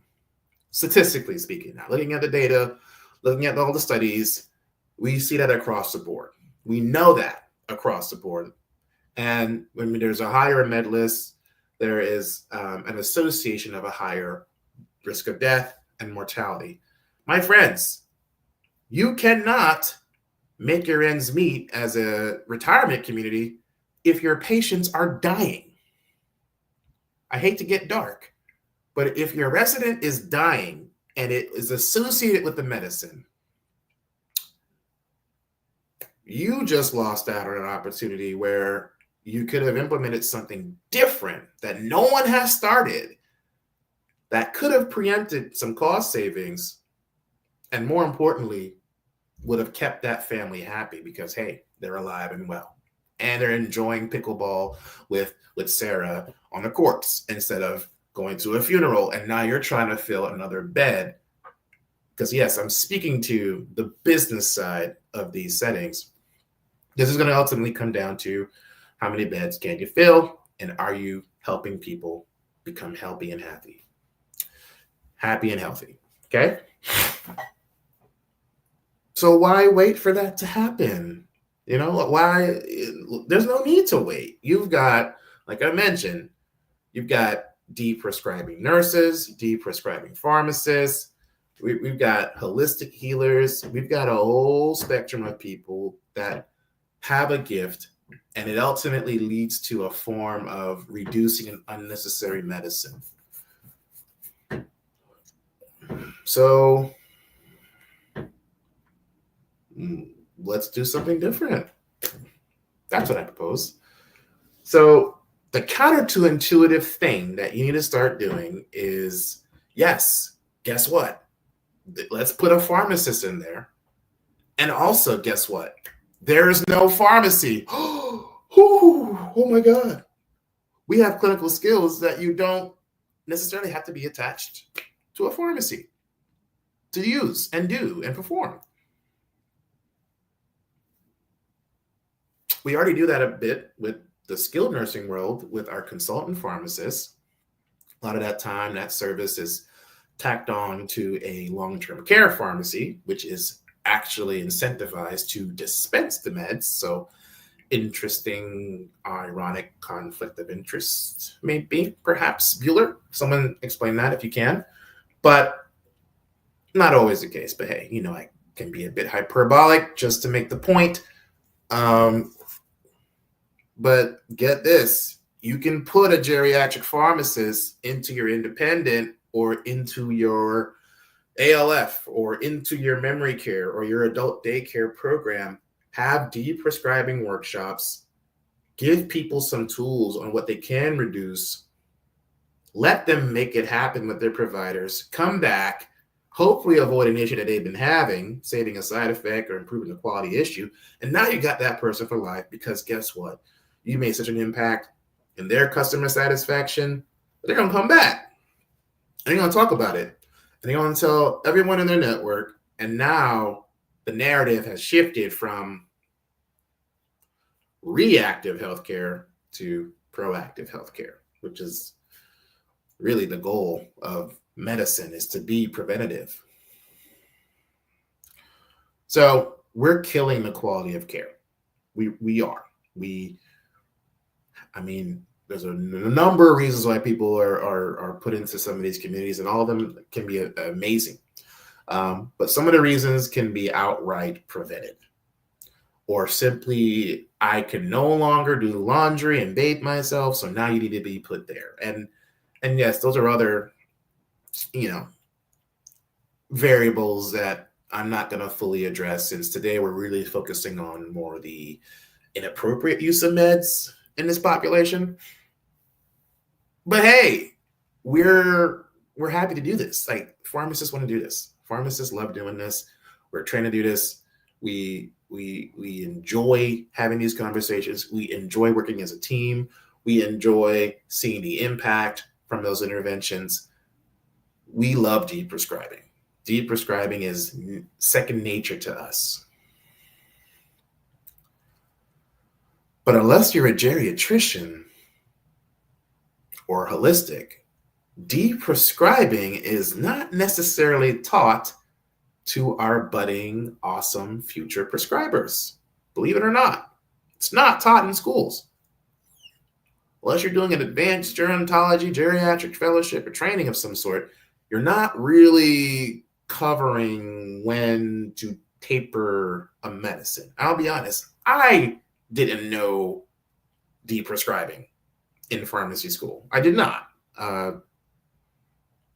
Statistically speaking, now looking at the data, looking at all the studies, we see that across the board. We know that across the board. And when there's a higher med list, there is an association of a higher risk of death and mortality. My friends, you cannot make your ends meet as a retirement community if your patients are dying. I hate to get dark, but if your resident is dying and it is associated with the medicine, you just lost out on an opportunity where you could have implemented something different that no one has started that could have preempted some cost savings, and more importantly, would have kept that family happy because, hey, they're alive and well. And they're enjoying pickleball with Sarah on the courts instead of going to a funeral. And now you're trying to fill another bed. Because, yes, I'm speaking to the business side of these settings. This is going to ultimately come down to how many beds can you fill, and are you helping people become healthy and happy? Happy and healthy. Okay? So why wait for that to happen? You know, why? There's no need to wait. You've got, like I mentioned, you've got deprescribing nurses, deprescribing pharmacists. We've got holistic healers. We've got a whole spectrum of people that have a gift, and it ultimately leads to a form of reducing an unnecessary medicine. So let's do something different. That's what I propose. So the counterintuitive thing that you need to start doing is, yes, guess what? Let's put a pharmacist in there. And also, guess what? There is no pharmacy. Oh my God. We have clinical skills that you don't necessarily have to be attached to a pharmacy to use and do and perform. We already do that a bit with the skilled nursing world with our consultant pharmacists. A lot of that time, that service is tacked on to a long-term care pharmacy, which is actually incentivized to dispense the meds. So interesting, ironic conflict of interest, maybe, perhaps. Bueller, someone explain that if you can. But not always the case. But hey, I can be a bit hyperbolic just to make the point. But get this, you can put a geriatric pharmacist into your independent or into your ALF or into your memory care or your adult daycare program, have deprescribing workshops, Give people some tools on what they can reduce. Let them make it happen with their providers. Come back, hopefully avoid an issue that they've been having, saving a side effect or improving the quality issue. And now you got that person for life, because guess what? You made such an impact in their customer satisfaction, they're going to come back. And they're going to talk about it. And they're going to tell everyone in their network. And now the narrative has shifted from reactive healthcare to proactive healthcare, which is really the goal of medicine, is to be preventative. So we're killing the quality of care. We are. There's a number of reasons why people are put into some of these communities, and all of them can be amazing. But some of the reasons can be outright prevented, or simply, I can no longer do laundry and bathe myself, so now you need to be put there. And yes, those are other, variables that I'm not going to fully address, since today we're really focusing on more the inappropriate use of meds in this population. But hey, we're happy to do this. Like, pharmacists want to do this. Pharmacists love doing this. We're trained to do this. We enjoy having these conversations. We enjoy working as a team. We enjoy seeing the impact from those interventions. We love deprescribing. Deprescribing is second nature to us. But unless you're a geriatrician or holistic, deprescribing is not necessarily taught to our budding, awesome future prescribers. Believe it or not, it's not taught in schools. Unless you're doing an advanced gerontology, geriatric fellowship, or training of some sort, you're not really covering when to taper a medicine. I'll be honest, I didn't know deprescribing in pharmacy school. I did not.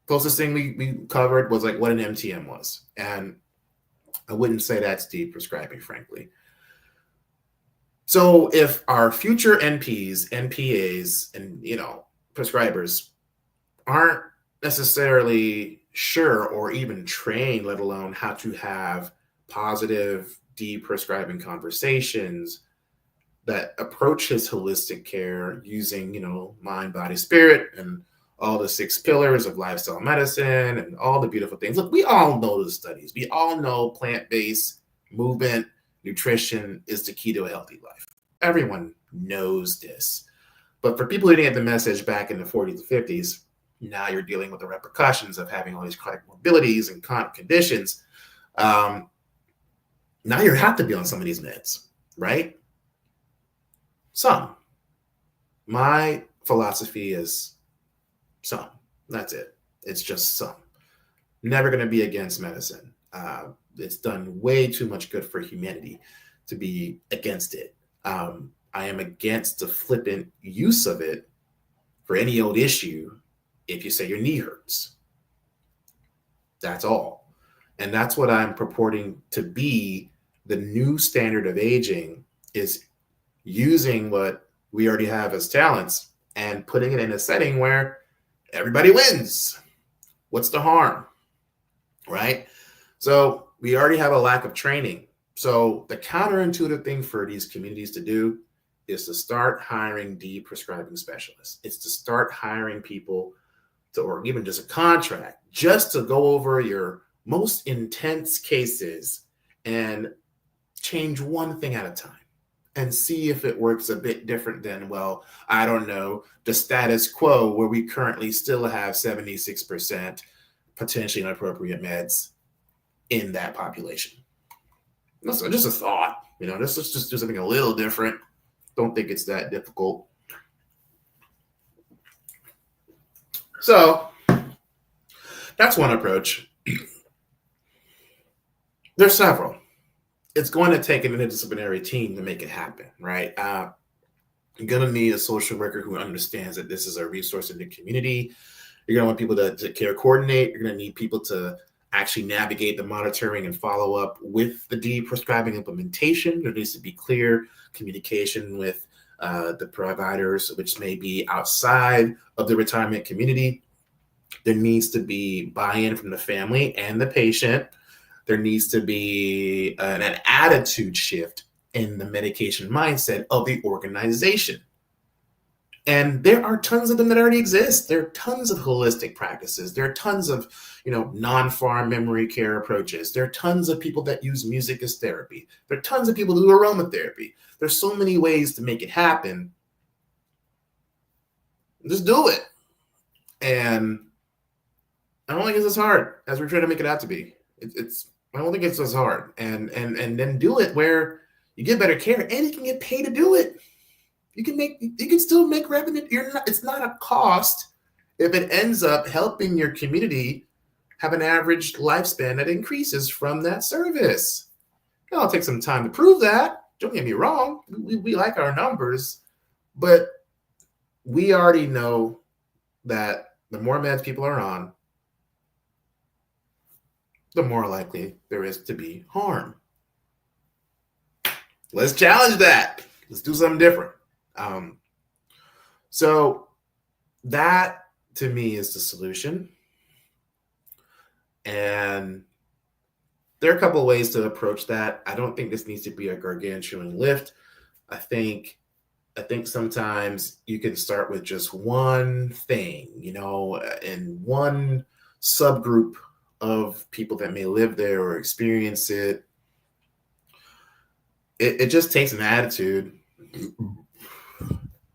Closest thing we covered was like what an MTM was. And I wouldn't say that's deprescribing, frankly. So if our future NPs, NPAs, and prescribers aren't necessarily sure or even trained, let alone how to have positive deprescribing conversations that approach his holistic care using, mind, body, spirit, and all the 6 pillars of lifestyle medicine and all the beautiful things. Look, we all know the studies. We all know plant-based movement, nutrition is the key to a healthy life. Everyone knows this. But for people who didn't get the message back in the 40s and 50s, now you're dealing with the repercussions of having all these chronic morbidities and chronic conditions. Now you have to be on some of these meds, right? Some. My philosophy is some. That's it. It's just some. Never going to be against medicine. It's done way too much good for humanity to be against it. I am against the flippant use of it for any old issue. If you say your knee hurts, that's all. And that's what I'm purporting to be the new standard of aging, is using what we already have as talents and putting it in a setting where everybody wins. What's the harm, right? So we already have a lack of training. So the counterintuitive thing for these communities to do is to start hiring deprescribing specialists. It's to start hiring people or even just a contract, just to go over your most intense cases and change one thing at a time and see if it works a bit different than, the status quo, where we currently still have 76% potentially inappropriate meds in that population. That's just a thought, let's just do something a little different. Don't think it's that difficult. So that's one approach. There's several. It's going to take an interdisciplinary team to make it happen, right? You're going to need a social worker who understands that this is a resource in the community. You're going to want people to care coordinate. You're going to need people to actually navigate the monitoring and follow up with the deprescribing implementation. There needs to be clear communication with the providers, which may be outside of the retirement community. There needs to be buy-in from the family and the patient. There needs to be an attitude shift in the medication mindset of the organization. And there are tons of them that already exist. There are tons of holistic practices. There are tons of, non-pharm memory care approaches. There are tons of people that use music as therapy. There are tons of people who do aromatherapy. There's so many ways to make it happen. Just do it. And I don't think it's as hard as we're trying to make it out to be. I don't think it's as hard. And then do it where you get better care and you can get paid to do it. You can still make revenue. It's not a cost if it ends up helping your community have an average lifespan that increases from that service. It'll take some time to prove that. Don't get me wrong. We like our numbers, but we already know that the more meds people are on, the more likely there is to be harm. Let's challenge that. Let's do something different. So that to me is the solution. And there are a couple of ways to approach that. I don't think this needs to be a gargantuan lift. I think sometimes you can start with just one thing, and one subgroup of people that may live there or experience it. It just takes an attitude,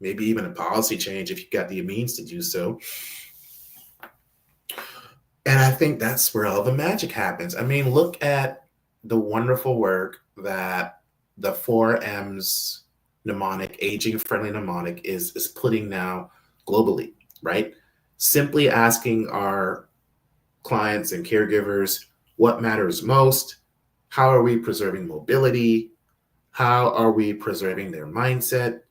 maybe even a policy change if you've got the means to do so. And I think that's where all the magic happens. I mean, look at the wonderful work that the 4M's mnemonic, aging-friendly mnemonic, is putting now globally, right? Simply asking our clients and caregivers what matters most, how are we preserving mobility, how are we preserving their mindset,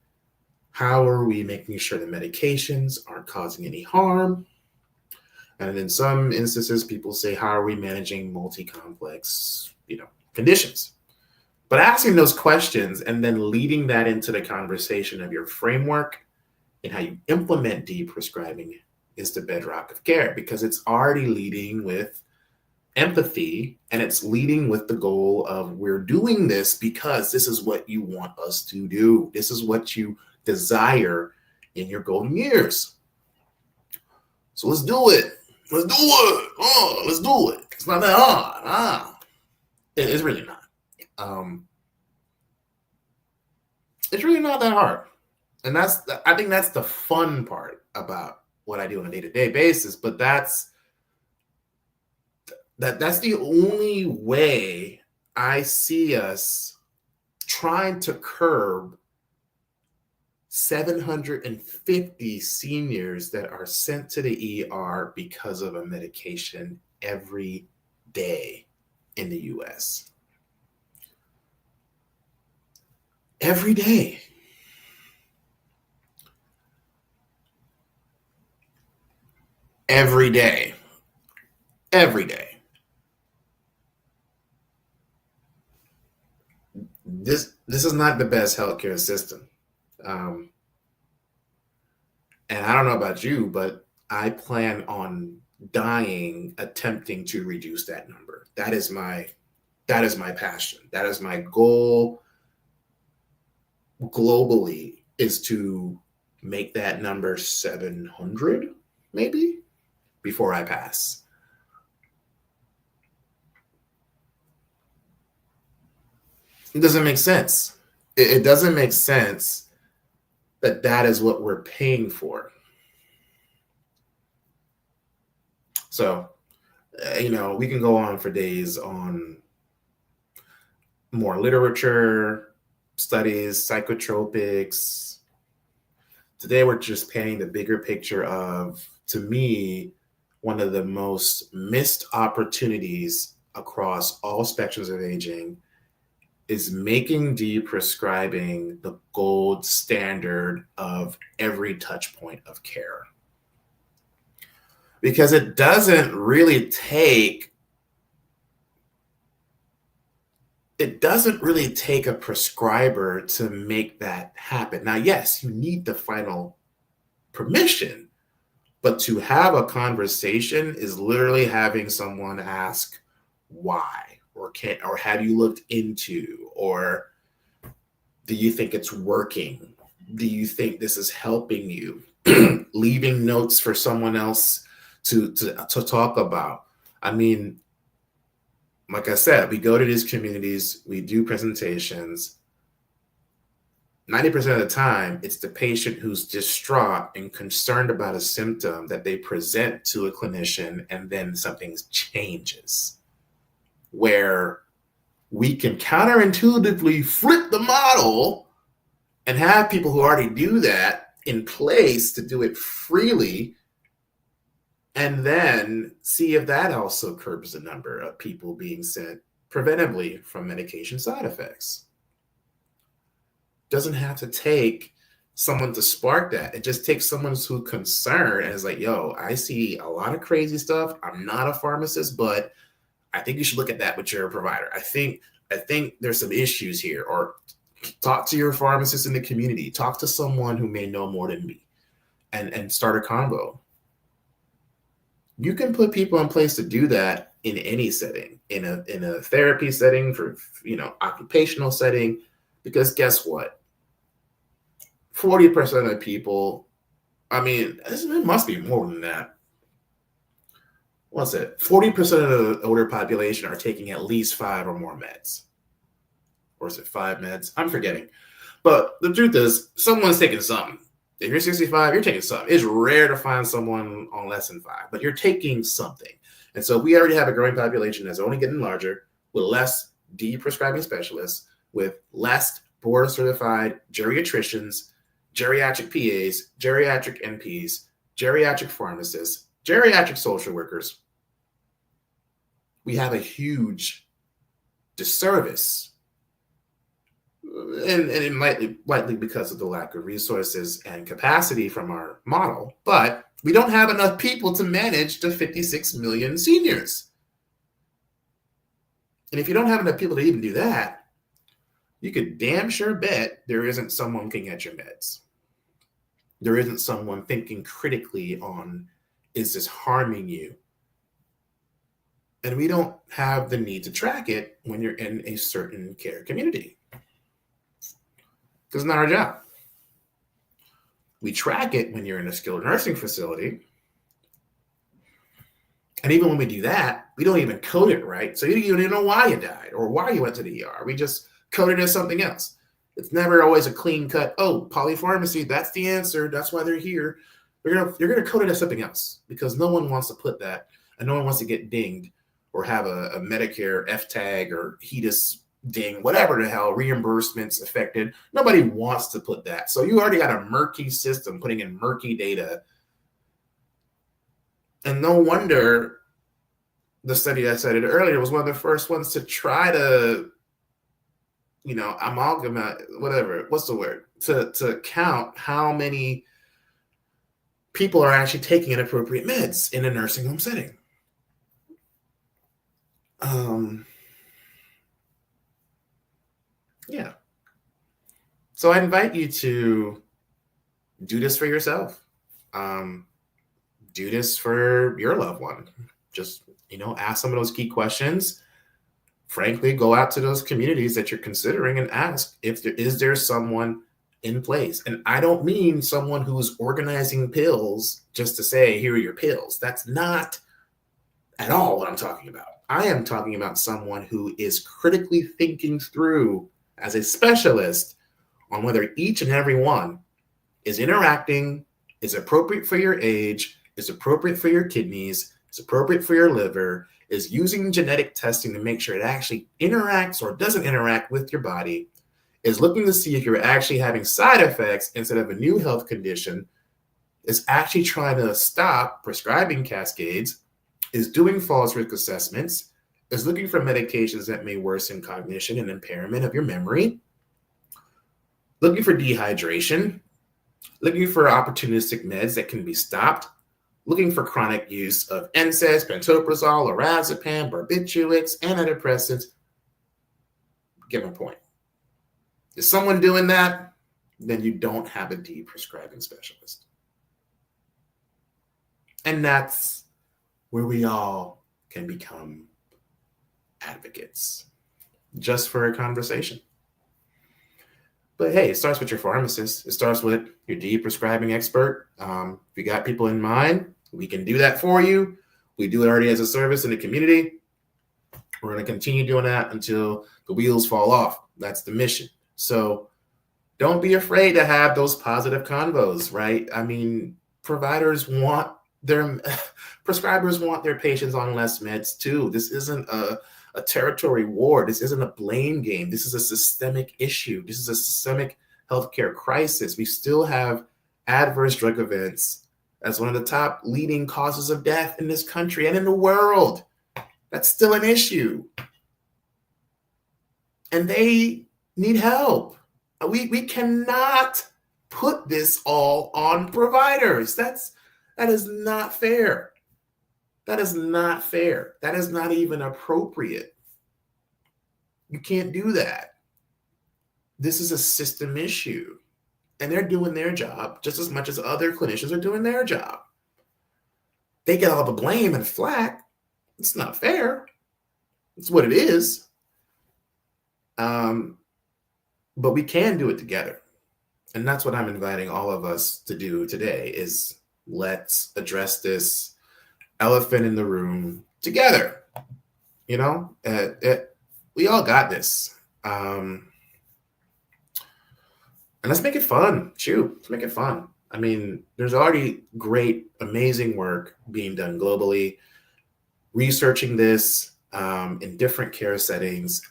how are we making sure the medications aren't causing any harm? And in some instances, people say, how are we managing multi-complex, conditions? But asking those questions and then leading that into the conversation of your framework and how you implement deprescribing is the bedrock of care, because it's already leading with empathy and it's leading with the goal of, we're doing this because this is what you want us to do. This is what you desire in your golden years. So let's do it. Let's do it. Oh, let's do it. It's not that hard. It's really not. It's really not that hard. And I think that's the fun part about what I do on a day-to-day basis. But that's the only way I see us trying to curb 750 seniors that are sent to the ER because of a medication every day in the US. Every day. Every day. Every day. This is not the best healthcare system. And I don't know about you, but I plan on dying attempting to reduce that number. That is my passion. That is my goal globally, is to make that number 700 maybe before I pass. It doesn't make sense. It doesn't make sense that is what we're paying for. So, we can go on for days on more literature, studies, psychotropics. Today, we're just painting the bigger picture of, to me, one of the most missed opportunities across all spectrums of aging is making deprescribing the gold standard of every touch point of care. Because it doesn't really take it doesn't really take a prescriber to make that happen. Now, yes, you need the final permission, but to have a conversation is literally having someone ask why, or have you looked into, or do you think it's working? Do you think this is helping you? Leaving notes for someone else to talk about. I mean, like I said, we go to these communities, we do presentations. 90% of the time, it's the patient who's distraught and concerned about a symptom that they present to a clinician, and then something changes. Where we can counterintuitively flip the model and have people who already do that in place to do it freely, and then see if that also curbs the number of people being sent preventively from medication side effects. Doesn't have to take someone to spark that. It just takes someone who's concerned and is like, yo, I see a lot of crazy stuff. I'm not a pharmacist, but I think you should look at that with your provider. I think there's some issues here. Or talk to your pharmacist in the community. Talk to someone who may know more than me, and start a convo. You can put people in place to do that in any setting, in a therapy setting, for occupational setting, because guess what? 40% of people, I mean, it must be more than that. What's it? 40% of the older population are taking at least 5 or more meds. Or is it 5 meds? I'm forgetting. But the truth is, someone's taking something. If you're 65, you're taking something. It's rare to find someone on less than 5, but you're taking something. And so we already have a growing population that's only getting larger, with less deprescribing specialists, with less board-certified geriatricians, geriatric PAs, geriatric NPs, geriatric pharmacists, geriatric social workers. We have a huge disservice, and it likely because of the lack of resources and capacity from our model, but we don't have enough people to manage the 56 million seniors. And if you don't have enough people to even do that, you could damn sure bet there isn't someone looking at your meds. There isn't someone thinking critically on, is this harming you? And we don't have the need to track it when you're in a certain care community, because it's not our job. We track it when you're in a skilled nursing facility. And even when we do that, we don't even code it right. So you don't even know why you died or why you went to the ER. We just code it as something else. It's never always a clean cut, oh, polypharmacy, that's the answer. That's why they're here. You're going to code it as something else, because no one wants to put that, and no one wants to get dinged or have a Medicare F-tag or HEDIS ding, whatever the hell, reimbursements affected. Nobody wants to put that. So you already got a murky system putting in murky data. And no wonder the study I cited earlier was one of the first ones to try to, amalgamate, whatever, what's the word? To count how many people are actually taking inappropriate meds in a nursing home setting. Yeah. So I invite you to do this for yourself. Do this for your loved one. Just, ask some of those key questions. Frankly, go out to those communities that you're considering and ask is there someone in place. And I don't mean someone who's organizing pills just to say, here are your pills. That's not at all what I'm talking about. I am talking about someone who is critically thinking through, as a specialist, on whether each and every one is interacting, is appropriate for your age, is appropriate for your kidneys, is appropriate for your liver, is using genetic testing to make sure it actually interacts or doesn't interact with your body, is looking to see if you're actually having side effects instead of a new health condition, is actually trying to stop prescribing cascades, is doing false risk assessments, is looking for medications that may worsen cognition and impairment of your memory, looking for dehydration, looking for opportunistic meds that can be stopped, looking for chronic use of NSAIDs, pantoprazole, lorazepam, barbiturates, antidepressants. Get my point. Is someone doing that? Then you don't have a deprescribing specialist. And that's where we all can become advocates, just for a conversation. But hey, it starts with your pharmacist. It starts with your deprescribing expert. If you got people in mind, we can do that for you. We do it already as a service in the community. We're going to continue doing that until the wheels fall off. That's the mission. So don't be afraid to have those positive convos, right? I mean, prescribers want their patients on less meds too. This isn't a territory war. This isn't a blame game. This is a systemic issue. This is a systemic healthcare crisis. We still have adverse drug events as one of the top leading causes of death in this country and in the world. That's still an issue. And they need help. We cannot put this all on providers. That is not fair. That is not fair. That is not even appropriate. You can't do that. This is a system issue. And they're doing their job just as much as other clinicians are doing their job. They get all the blame and flack. It's not fair. It's what it is. But we can do it together. And that's what I'm inviting all of us to do today is let's address this elephant in the room together. We all got this. And let's make it fun. Let's make it fun. I mean, there's already great, amazing work being done globally, researching this in different care settings,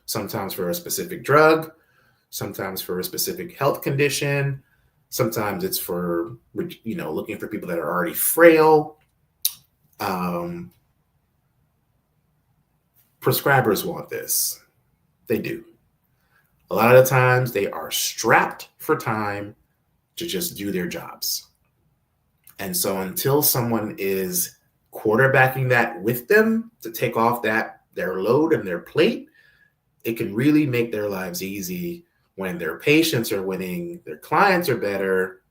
sometimes for a specific drug, sometimes for a specific health condition, sometimes it's for, looking for people that are already frail. Prescribers want this. They do. A lot of the times they are strapped for time to just do their jobs. And so until someone is quarterbacking that with them to take off their load and their plate, it can really make their lives easy when their patients are winning, their clients are better,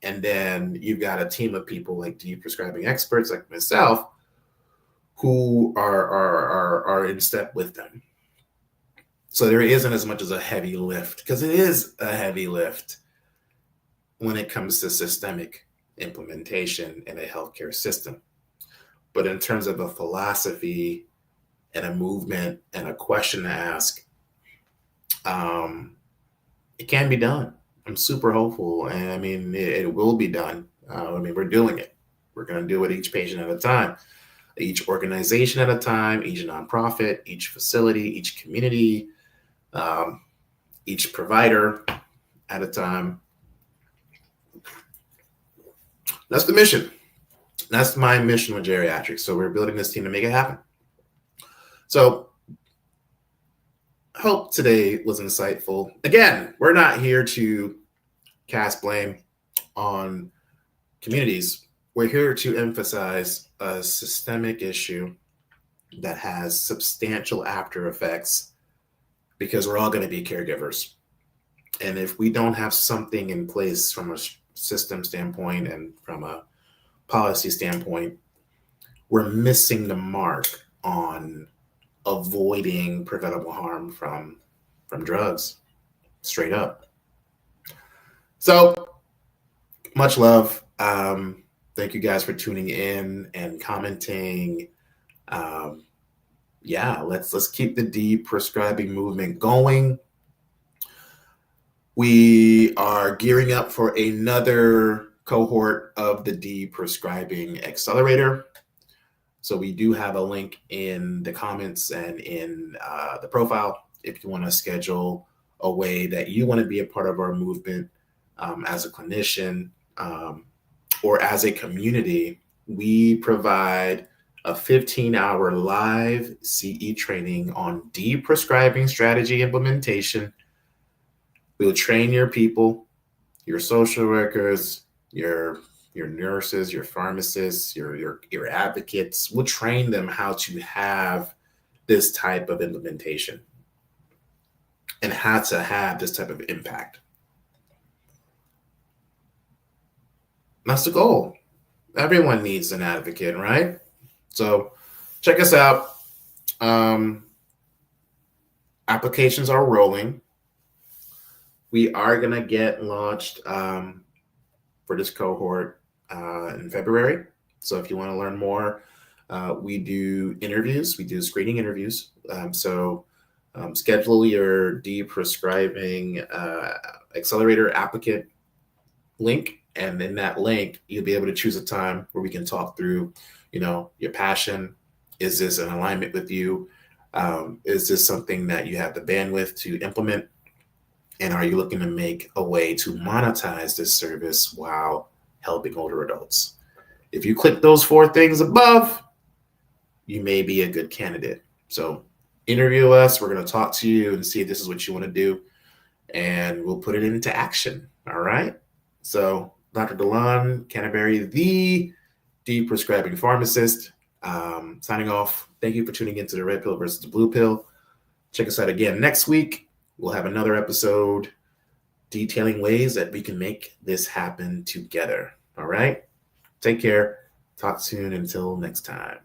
and then you've got a team of people like deprescribing experts like myself who are in step with them. So there isn't as much as a heavy lift, because it is a heavy lift when it comes to systemic implementation in a healthcare system. But in terms of a philosophy and a movement and a question to ask, it can be done. I'm super hopeful. And I mean, it will be done. We're doing it. We're going to do it each patient at a time, each organization at a time, each nonprofit, each facility, each community, each provider at a time. That's the mission. That's my mission with geriatrics. So we're building this team to make it happen. So I hope today was insightful. Again, we're not here to cast blame on communities. We're here to emphasize a systemic issue that has substantial after effects, because we're all going to be caregivers. And if we don't have something in place from a system standpoint and from a policy standpoint, we're missing the mark on avoiding preventable harm from drugs, straight up. So much love. Thank you guys for tuning in and commenting. Let's keep the deprescribing movement going. We are gearing up for another cohort of the Deprescribing Accelerator. So we do have a link in the comments and in the profile if you want to schedule a way that you want to be a part of our movement as a clinician or as a community. We provide a 15-hour live CE training on deprescribing strategy implementation. We'll train your people, your social workers, your your pharmacists, your advocates. We'll train them how to have this type of implementation and had to have this type of impact. That's the goal. Everyone needs an advocate, right? So check us out. Applications are rolling. We are going to get launched for this cohort in February. So if you want to learn more, we do interviews. We do screening interviews. Schedule your Deprescribing Accelerator applicant link. And in that link, you'll be able to choose a time where we can talk through, your passion. Is this in alignment with you? Is this something that you have the bandwidth to implement? And are you looking to make a way to monetize this service while helping older adults? If you click those 4 things above, you may be a good candidate. So interview us. We're going to talk to you and see if this is what you want to do. And we'll put it into action. All right. So Dr. Delon Canterbury, the Deprescribing Pharmacist, signing off. Thank you for tuning into the Red Pill versus the Blue Pill. Check us out again next week. We'll have another episode detailing ways that we can make this happen together. All right. Take care. Talk soon. Until next time.